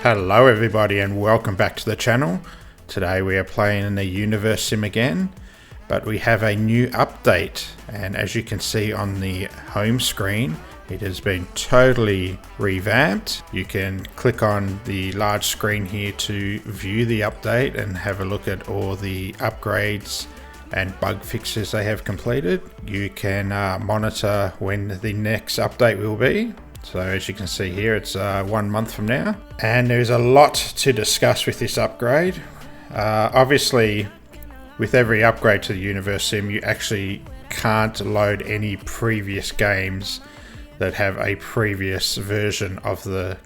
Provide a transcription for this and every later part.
Hello everybody and welcome back to the channel. Today we are playing in the Universim again, but we have a new update, and as you can see on the home screen, it has been totally revamped. You can click on the large screen here to view the update and have a look at all the upgrades and bug fixes they have completed. You can monitor when the next update will be. So as you can see here, it's 1 month from now. And there's a lot to discuss with this upgrade. Obviously, with every upgrade to the Universim, you actually can't load any previous games that have a previous version of the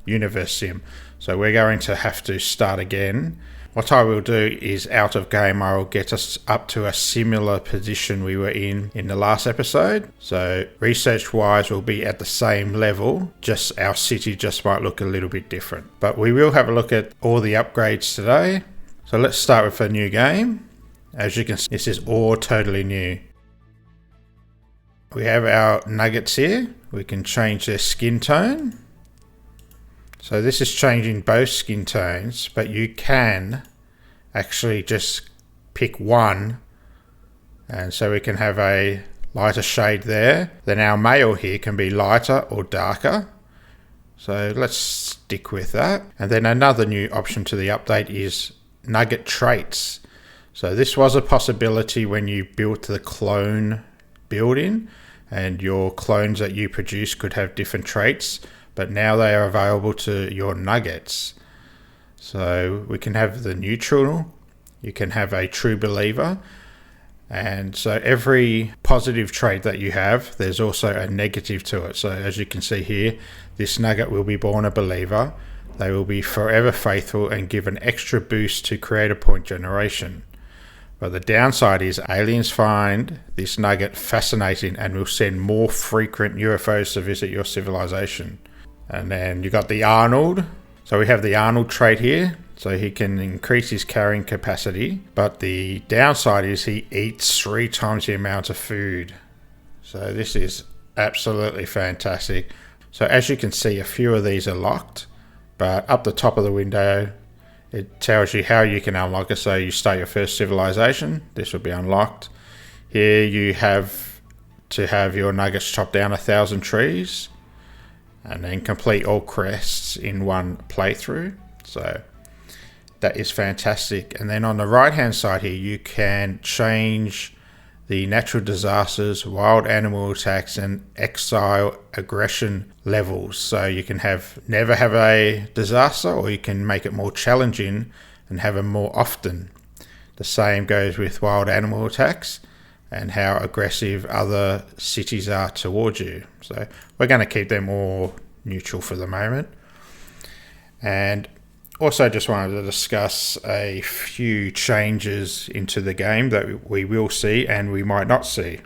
Universim. So we're going to have to start again. What I will do is, out of game, I will get us up to a similar position we were in the last episode. So research wise we'll be at the same level, just our city just might look a little bit different. But we will have a look at all the upgrades today. So let's start with a new game. As you can see, this is all totally new. We have our nuggets here. We can change their skin tone. So this is changing both skin tones, but you can actually just pick one, and so we can have a lighter shade there. Then our male here can be lighter or darker. So let's stick with that. And then another new option to the update is nugget traits. So this was a possibility when you built the clone building, and your clones that you produce could have different traits. But now they are available to your nuggets. So we can have the neutral, you can have a true believer, and so every positive trait that you have, there's also a negative to it. So as you can see here, this nugget will be born a believer. They will be forever faithful and give an extra boost to creator point generation. But the downside is aliens find this nugget fascinating and will send more frequent UFOs to visit your civilization. And then you got the Arnold. So we have the Arnold trait here. So he can increase his carrying capacity. But the downside is he eats 3 times the amount of food. So this is absolutely fantastic. So as you can see, a few of these are locked. But up the top of the window, it tells you how you can unlock it. So you start your first civilization. This will be unlocked. Here you have to have your nuggets chop down 1,000 trees. And then complete all crests in one playthrough. So that is fantastic. And then on the right hand side here, you can change the natural disasters, wild animal attacks, and exile aggression levels. So you can never have a disaster, or you can make it more challenging and have them more often. The same goes with wild animal attacks and how aggressive other cities are towards you. So we're going to keep them all neutral for the moment. And also just wanted to discuss a few changes into the game that we will see and we might not see.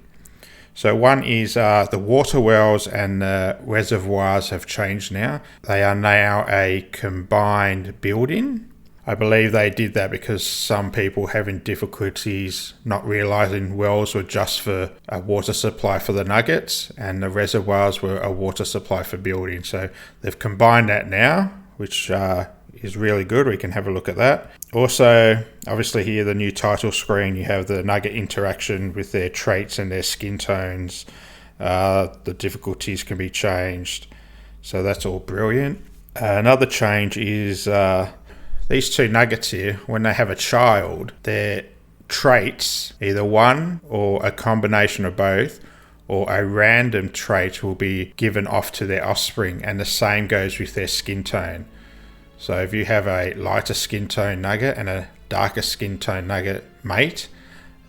So one is the water wells and the reservoirs have changed now. They are now a combined building. I believe they did that because some people having difficulties not realizing wells were just for a water supply for the nuggets and the reservoirs were a water supply for building. So they've combined that now, which is really good. We can have a look at that. Also, obviously here, the new title screen, you have the nugget interaction with their traits and their skin tones. The difficulties can be changed. So that's all brilliant. Another change is these 2 nuggets here, when they have a child, their traits, either one or a combination of both, or a random trait will be given off to their offspring, and the same goes with their skin tone. So if you have a lighter skin tone nugget and a darker skin tone nugget mate,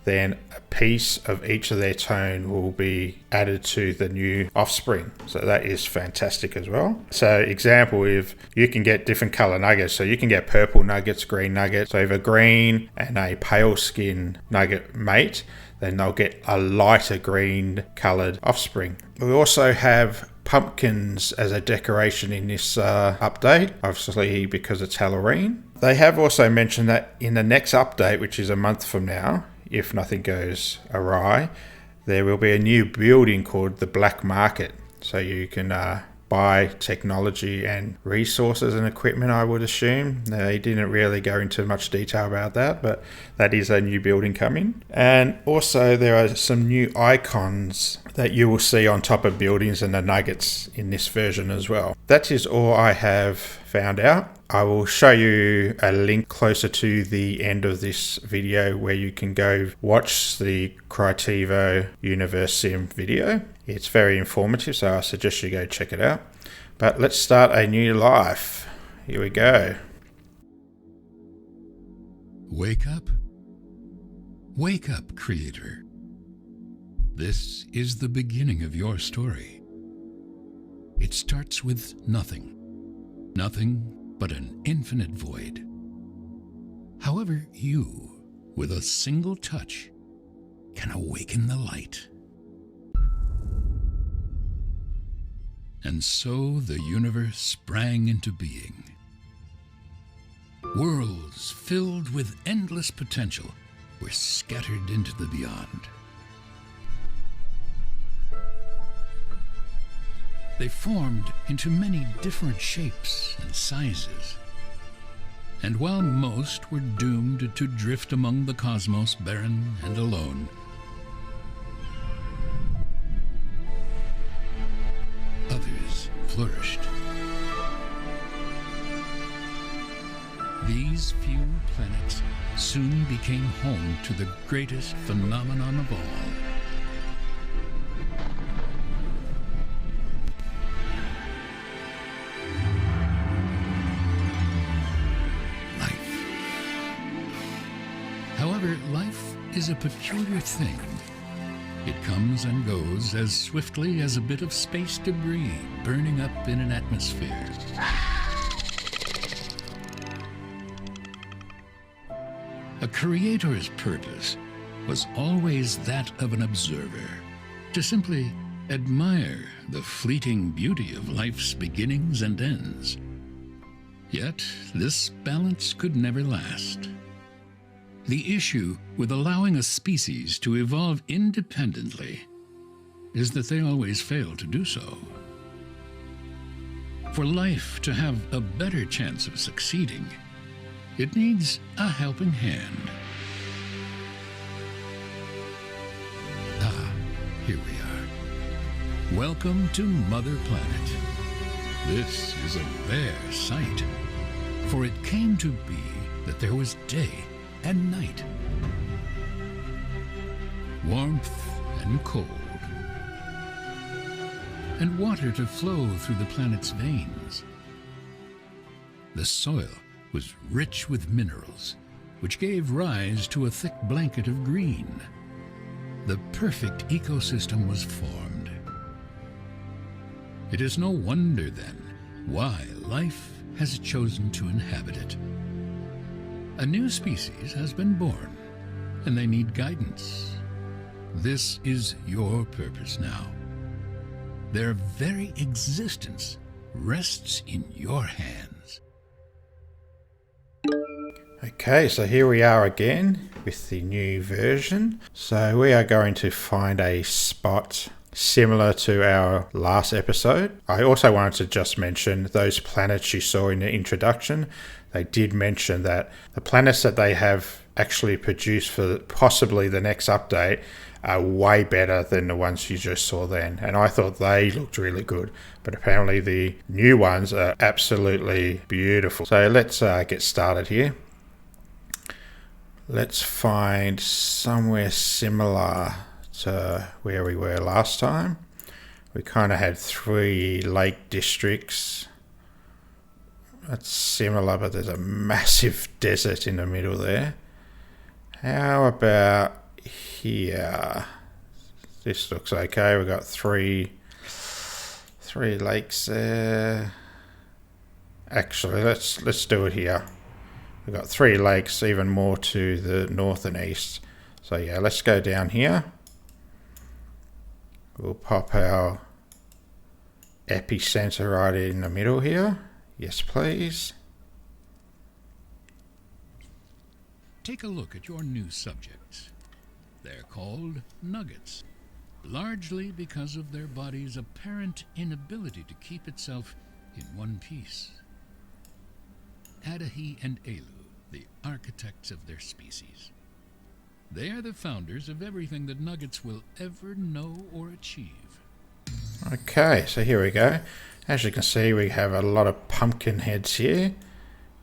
then a piece of each of their tone will be added to the new offspring. So that is fantastic as well. So example, if you can get different color nuggets, so you can get purple nuggets, green nuggets. So if a green and a pale skin nugget mate, then they'll get a lighter green colored offspring. We also have pumpkins as a decoration in this update, obviously because it's Halloween. They have also mentioned that in the next update, which is a month from now, if nothing goes awry, there will be a new building called the Black Market. So you can buy technology and resources and equipment, I would assume. They didn't really go into much detail about that, but that is a new building coming. And also there are some new icons that you will see on top of buildings and the nuggets in this version as well. That is all I have found out. I will show you a link closer to the end of this video where you can go watch the Critevo Universim video. It's very informative, so I suggest you go check it out. But let's start a new life. Here we go. Wake up. Wake up, Creator. This is the beginning of your story. It starts with nothing. Nothing but an infinite void. However, you, with a single touch, can awaken the light. And so the universe sprang into being. Worlds filled with endless potential were scattered into the beyond. They formed into many different shapes and sizes. And while most were doomed to drift among the cosmos barren and alone, others flourished. These few planets soon became home to the greatest phenomenon of all. However, life is a peculiar thing. It comes and goes as swiftly as a bit of space debris burning up in an atmosphere. A creator's purpose was always that of an observer, to simply admire the fleeting beauty of life's beginnings and ends. Yet, this balance could never last. The issue with allowing a species to evolve independently is that they always fail to do so. For life to have a better chance of succeeding, it needs a helping hand. Ah, here we are. Welcome to Mother Planet. This is a rare sight, for it came to be that there was day and night, warmth and cold, and water to flow through the planet's veins. The soil was rich with minerals, which gave rise to a thick blanket of green. The perfect ecosystem was formed. It is no wonder, then, why life has chosen to inhabit it. A new species has been born, and they need guidance. This is your purpose now. Their very existence rests in your hands. Okay, so here we are again with the new version. So we are going to find a spot similar to our last episode. I also wanted to just mention those planets you saw in the introduction. They did mention that the planets that they have actually produced for possibly the next update are way better than the ones you just saw then. And I thought they looked really good. But apparently the new ones are absolutely beautiful. So let's get started here. Let's find somewhere similar to where we were last time. We kind of had 3 lake districts. That's similar, but there's a massive desert in the middle there. How about here? This looks okay. We've got three lakes there. Actually, let's do it here. We've got 3 lakes, even more to the north and east. So yeah, let's go down here. We'll pop our epicenter right in the middle here. Yes, please. Take a look at your new subjects. They're called nuggets. largely because of their body's apparent inability to keep itself in one piece. Adahi and Elu, the architects of their species. They are the founders of everything that nuggets will ever know or achieve. Okay, so here we go. As you can see, we have a lot of pumpkin heads here,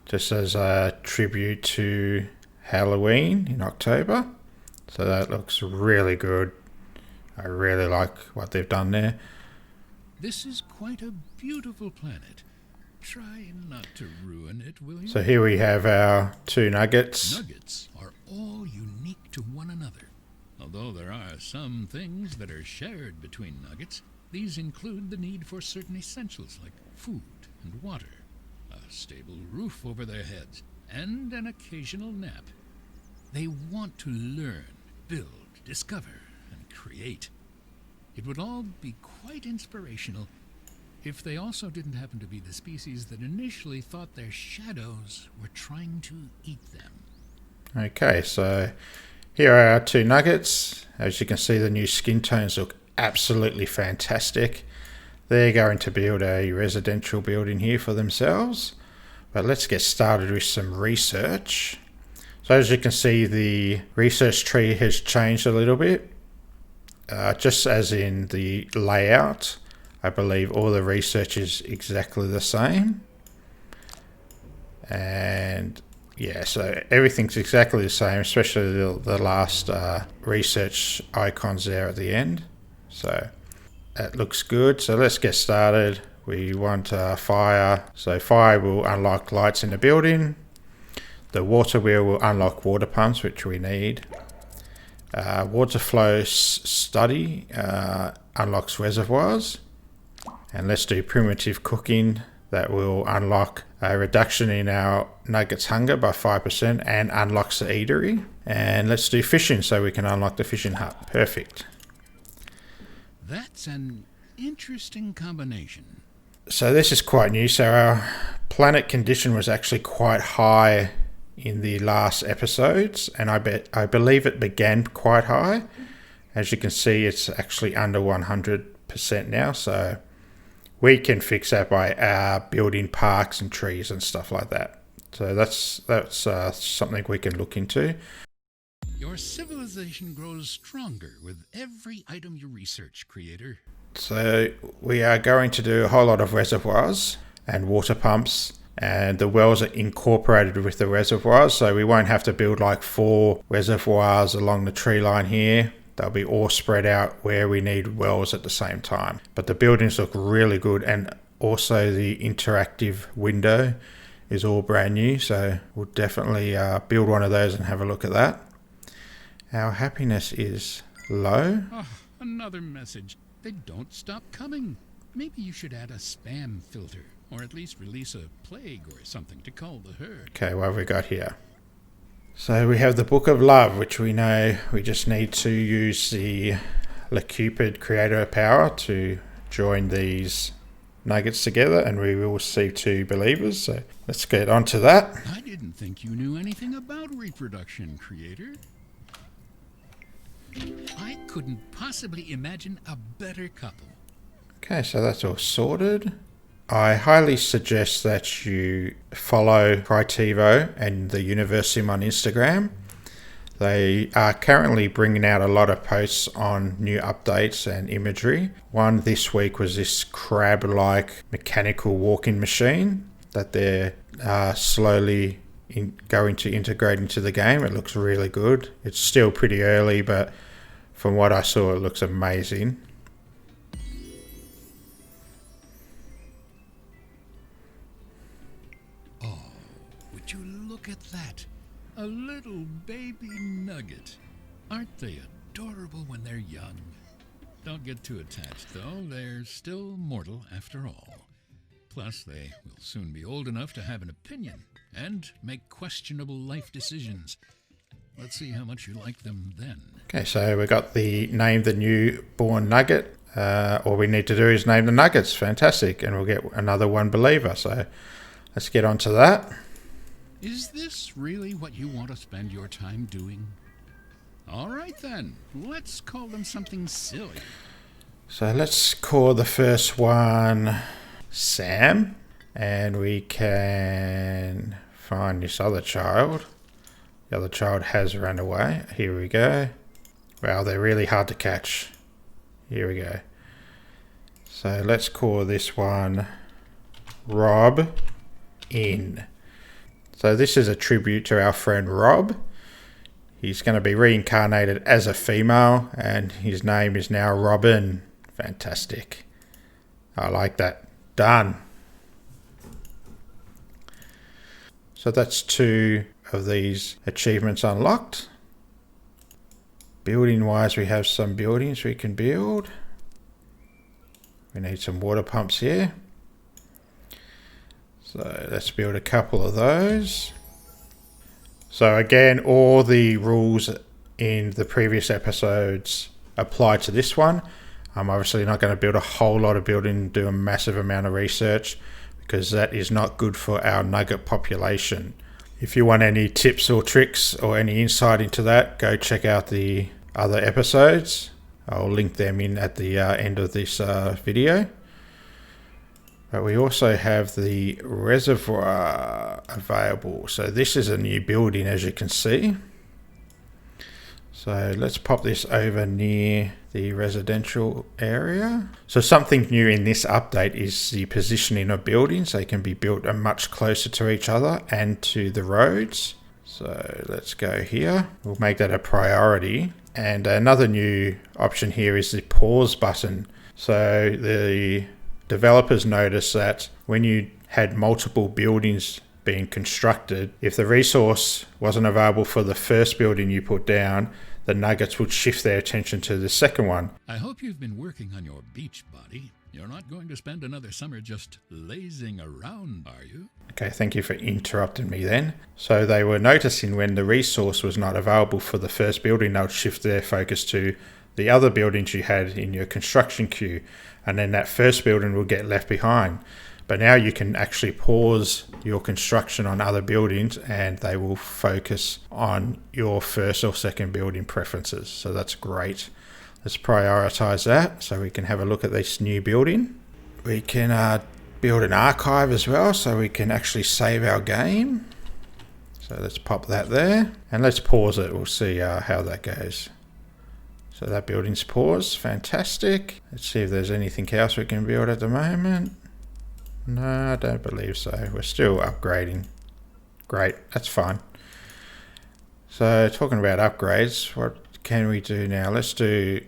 just as a tribute to Halloween in October. So that looks really good. I really like what they've done there. This is quite a beautiful planet. Try not to ruin it, will you? So here we have our 2 nuggets. Nuggets are all unique to one another. Although there are some things that are shared between nuggets, these include the need for certain essentials like food and water, a stable roof over their heads, and an occasional nap. They want to learn, build, discover, and create. It would all be quite inspirational if they also didn't happen to be the species that initially thought their shadows were trying to eat them. Okay, so here are our 2 nuggets. As you can see, the new skin tones look absolutely fantastic. They're going to build a residential building here for themselves. But let's get started with some research. So as you can see, the research tree has changed a little bit. Just as in the layout, I believe all the research is exactly the same. And yeah, so everything's exactly the same, especially the last research icons there at the end. So that looks good. So let's get started. We want fire. So fire will unlock lights in the building. The water wheel will unlock water pumps, which we need. Water flow study unlocks reservoirs. And let's do primitive cooking. That will unlock a reduction in our nuggets hunger by 5% and unlocks the eatery. And let's do fishing so we can unlock the fishing hut. Perfect. That's an interesting combination. So this is quite new. So our planet condition was actually quite high in the last episodes, and I believe it began quite high. As you can see, it's actually under 100% now. So we can fix that by building parks and trees and stuff like that. So that's something we can look into. Your civilization grows stronger with every item you research, creator. So we are going to do a whole lot of reservoirs and water pumps, and the wells are incorporated with the reservoirs, so we won't have to build like 4 reservoirs along the tree line here. They'll be all spread out where we need wells at the same time. But the buildings look really good, and also the interactive window is all brand new, so we'll definitely build one of those and have a look at that. Our happiness is low. Oh, another message. They don't stop coming. Maybe you should add a spam filter, or at least release a plague or something to cull the herd. Okay, what have we got here? So we have the Book of Love, which we know we just need to use the Cupid creator power to join these nuggets together, and we will receive 2 believers. So let's get on to that. I didn't think you knew anything about reproduction, creator. I couldn't possibly imagine a better couple. Okay, so that's all sorted. I highly suggest that you follow Critivo and the Universim on Instagram. They are currently bringing out a lot of posts on new updates and imagery. One this week was this crab-like mechanical walking machine that they're slowly going to integrate into the game. It looks really good. It's still pretty early, but from what I saw, it looks amazing. Would you look at that? A little baby nugget. Aren't they adorable when they're young? Don't get too attached, though. They're still mortal after all. Plus, they will soon be old enough to have an opinion and make questionable life decisions. Let's see how much you like them then. Okay, so we got the name the newborn nugget. All we need to do is name the nuggets. Fantastic. And we'll get another 1 believer. So let's get on to that. Is this really what you want to spend your time doing? All right then, let's call them something silly. So let's call the first one Sam. And we can find this other child. The other child has run away. Here we go. Wow, they're really hard to catch. Here we go. So let's call this one Rob In. So this is a tribute to our friend Rob. He's going to be reincarnated as a female, and his name is now Robin. Fantastic. I like that. Done. So that's 2 of these achievements unlocked. Building wise, we have some buildings we can build. We need some water pumps here. So let's build a couple of those. So again, all the rules in the previous episodes apply to this one. I'm obviously not going to build a whole lot of building, do a massive amount of research, because that is not good for our nugget population. If you want any tips or tricks or any insight into that, go check out the other episodes. I'll link them in at the end of this video. But we also have the reservoir available. So this is a new building, as you can see. So let's pop this over near the residential area. So something new in this update is the positioning of buildings. They can be built much closer to each other and to the roads. So let's go here. We'll make that a priority. And another new option here is the pause button. So the developers noticed that when you had multiple buildings being constructed, if the resource wasn't available for the first building you put down, the nuggets would shift their attention to the second one. I hope you've been working on your beach body. You're not going to spend another summer just lazing around, are you? Okay, thank you for interrupting me then. So they were noticing when the resource was not available for the first building, they would shift their focus to the other buildings you had in your construction queue, and then that first building will get left behind. But now you can actually pause your construction on other buildings and they will focus on your first or second building preferences. So that's great. Let's prioritize that so we can have a look at this new building. We can build an archive as well so we can actually save our game. So let's pop that there and let's pause it. We'll see how that goes. So that building's paused. Fantastic. Let's see if there's anything else we can build at the moment. No, I don't believe so. We're still upgrading. Great, that's fine. So talking about upgrades, what can we do now? Let's do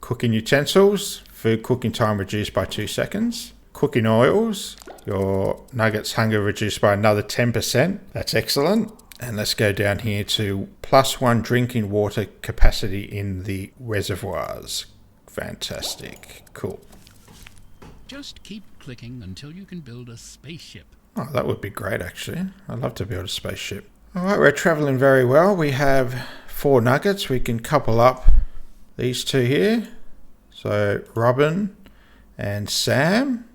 cooking utensils. Food cooking time reduced by 2 seconds. Cooking oils. Your nuggets hunger reduced by another 10%. That's excellent. And let's go down here to +1 drinking water capacity in the reservoirs. Fantastic. Cool. Just keep clicking until you can build a spaceship. Oh, that would be great, actually. I'd love to build a spaceship. All right, we're traveling very well. We have 4 nuggets. We can couple up these 2 here. So Robin and Sam.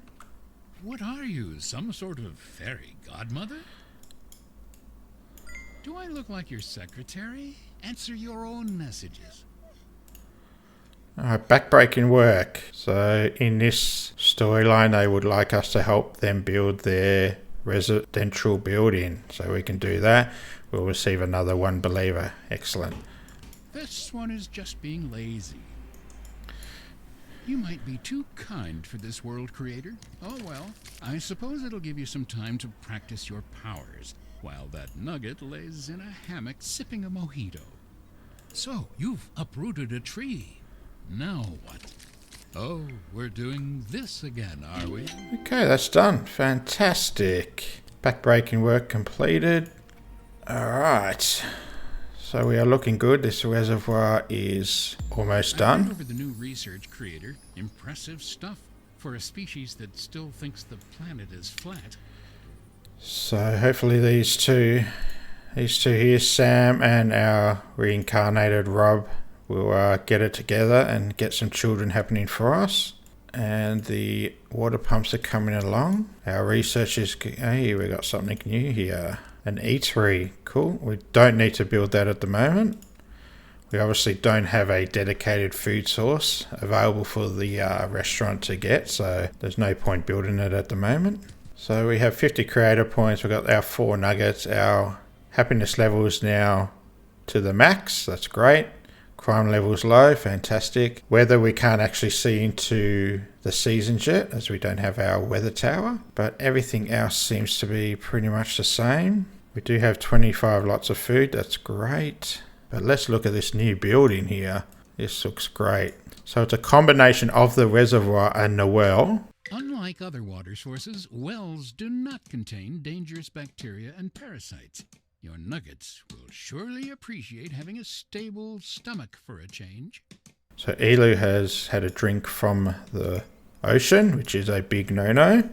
What are you, some sort of fairy godmother? Do I look like your secretary? Answer your own messages. Backbreaking work. So in this storyline, they would like us to help them build their residential building. So we can do that. We'll receive another 1 believer. Excellent. This one is just being lazy. You might be too kind for this world, creator. Oh well, I suppose it'll give you some time to practice your powers, while that nugget lays in a hammock sipping a mojito. So, you've uprooted a tree. Now what? Oh, we're doing this again, are we? Okay, that's done. Fantastic. Backbreaking work completed. Alright. So we are looking good. This reservoir is almost done. I read over the new research, creator. Impressive stuff for a species that still thinks the planet is flat. So hopefully these two here, Sam and our reincarnated Rob, will get it together and get some children happening for us. And the water pumps are coming along. Our research is... Hey, we got something new here. An eatery. Cool. We don't need to build that at the moment. We obviously don't have a dedicated food source available for the restaurant to get, so there's no point building it at the moment. So we have 50 creator points, we've got our 4 nuggets, our happiness level is now to the max, that's great. Crime level's low, fantastic. Weather we can't actually see into the seasons yet as we don't have our weather tower, but everything else seems to be pretty much the same. We do have 25 lots of food, that's great. But let's look at this new building here. This looks great. So it's a combination of the reservoir and the well. Unlike other water sources, wells do not contain dangerous bacteria and parasites. Your nuggets will surely appreciate having a stable stomach for a change. So Elu has had a drink from the ocean, which is a big no-no.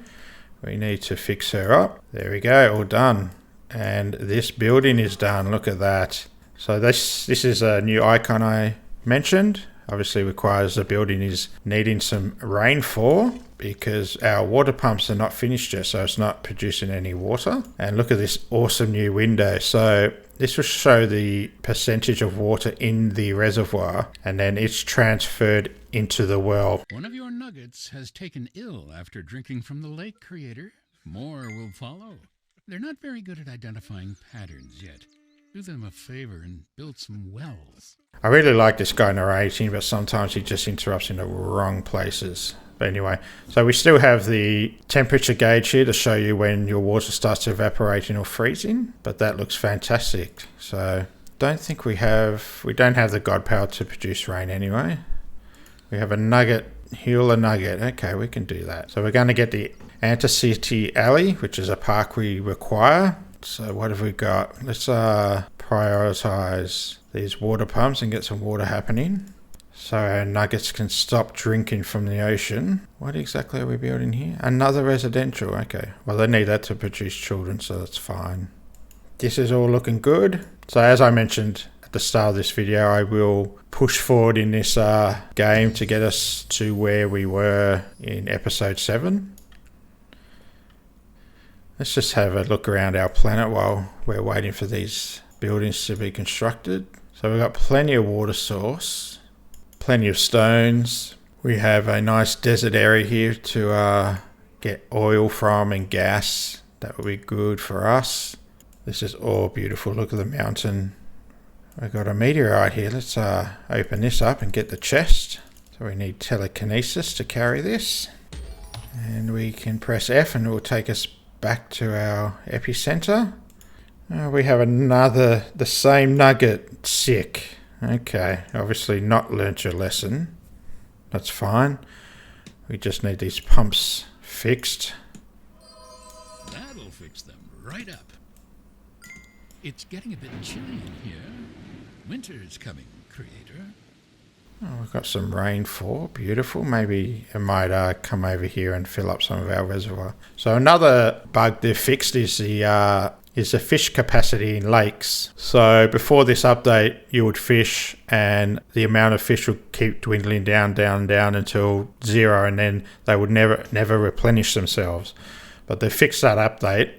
We need to fix her up. There we go, all done. And this building is done, look at that. So this is a new icon I mentioned. Obviously requires the building is needing some rainfall because our water pumps are not finished yet, so it's not producing any water. And look at this awesome new window. So this will show the percentage of water in the reservoir, and then it's transferred into the well. One of your nuggets has taken ill after drinking from the lake, creator. More will follow. They're not very good at identifying patterns yet. Do them a favor and build some wells. I really like this guy narrating, but sometimes he just interrupts in the wrong places. But anyway, so we still have the temperature gauge here to show you when your water starts evaporating or freezing, but that looks fantastic. So don't think we don't have the god power to produce rain anyway. We have a nugget, heal a nugget. Okay, we can do that. So we're going to get the Anti-City Alley, which is a park we require. So what have we got? Let's prioritize these water pumps and get some water happening so our nuggets can stop drinking from the ocean. What exactly are we building here? Another residential. Okay, well they need that to produce children, so that's fine. This is all looking good. So as I mentioned at the start of this video, I will push forward in this game to get us to where we were in episode 7. Let's just have a look around our planet while we're waiting for these buildings to be constructed. So we've got plenty of water source, plenty of stones. We have a nice desert area here to get oil from and gas. That would be good for us. This is all beautiful. Look at the mountain. We've got a meteorite here. Let's open this up and get the chest. So we need telekinesis to carry this. And we can press F and it will take us back to our epicenter. We have the same nugget. Sick. Okay, obviously not learnt your lesson. That's fine. We just need these pumps fixed. That'll fix them right up. It's getting a bit chilly in here. Winter's coming, creator. Oh, we've got some rainfall. Beautiful. Maybe it might come over here and fill up some of our reservoir. So another bug they've fixed is the fish capacity in lakes. So before this update, you would fish and the amount of fish would keep dwindling down until 0, and then they would never replenish themselves. But they fixed that update.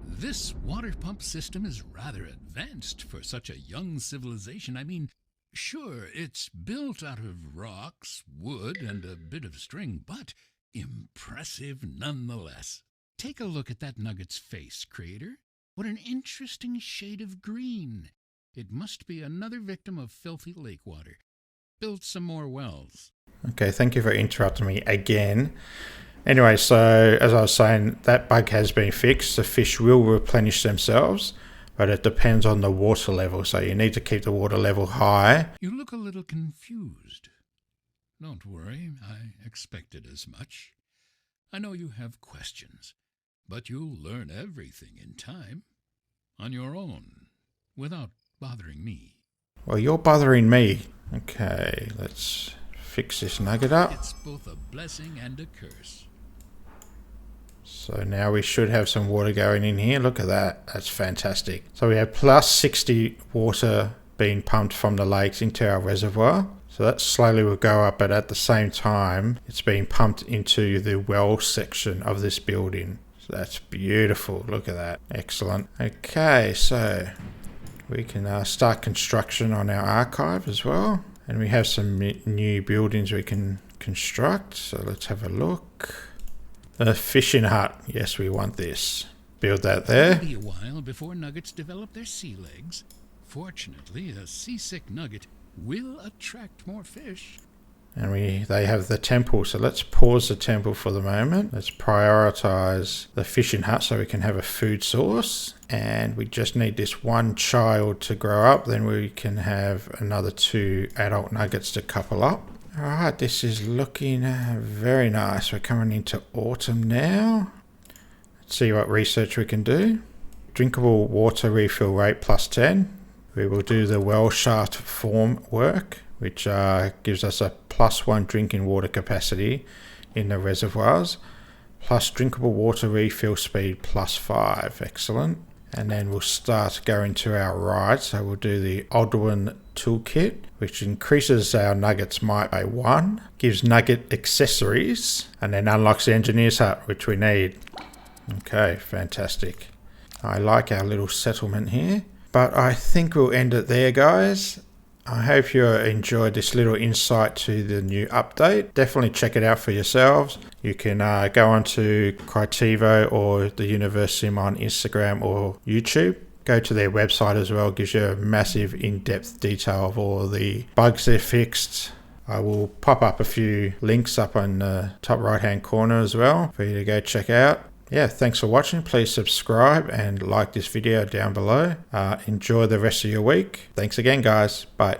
This water pump system is rather advanced for such a young civilization. I mean, sure, it's built out of rocks, wood, and a bit of string, but impressive nonetheless. Take a look at that nugget's face, creator. What an interesting shade of green. It must be another victim of filthy lake water. Build some more wells. Okay, thank you for interrupting me again. Anyway, so as I was saying, that bug has been fixed. The fish will replenish themselves, but it depends on the water level. So you need to keep the water level high. You look a little confused. Don't worry, I expected as much. I know you have questions, but you'll learn everything in time, on your own, without bothering me. Well, you're bothering me. Okay, let's fix this nugget up. It's both a blessing and a curse. So now we should have some water going in here. Look at that. That's fantastic. So we have plus 60 water being pumped from the lakes into our reservoir. So that slowly will go up, but at the same time, it's being pumped into the well section of this building. So that's beautiful. Look at that. Excellent. Okay, so we can start construction on our archive as well. And we have some new buildings we can construct. So let's have a look. A fishing hut. Yes, we want this. Build that there. It'll be a while before nuggets develop their sea legs. Fortunately, a seasick nugget will attract more fish. And they have the temple, so let's pause the temple for the moment. Let's prioritize the fishing hut so we can have a food source. And we just need this one child to grow up, then we can have another 2 adult nuggets to couple up. Alright, this is looking very nice. We're coming into autumn now. Let's see what research we can do. Drinkable water refill rate +10. We will do the well shaft form work, which gives us a +1 drinking water capacity in the reservoirs, plus drinkable water refill speed +5. Excellent. And then we'll start going to our ride. So we'll do the Odwin toolkit, which increases our nuggets might by 1, gives nugget accessories, and then unlocks the engineer's hut, which we need. Okay, fantastic. I like our little settlement here. But I think we'll end it there, guys. I hope you enjoyed this little insight to the new update. Definitely check it out for yourselves. You can go on to Critivo or the Universim on Instagram or YouTube. Go to their website as well. It gives you a massive in-depth detail of all the bugs they've fixed. I will pop up a few links up on the top right-hand corner as well for you to go check out. Yeah, thanks for watching. Please subscribe and like this video down below. Enjoy the rest of your week. Thanks again, guys. Bye.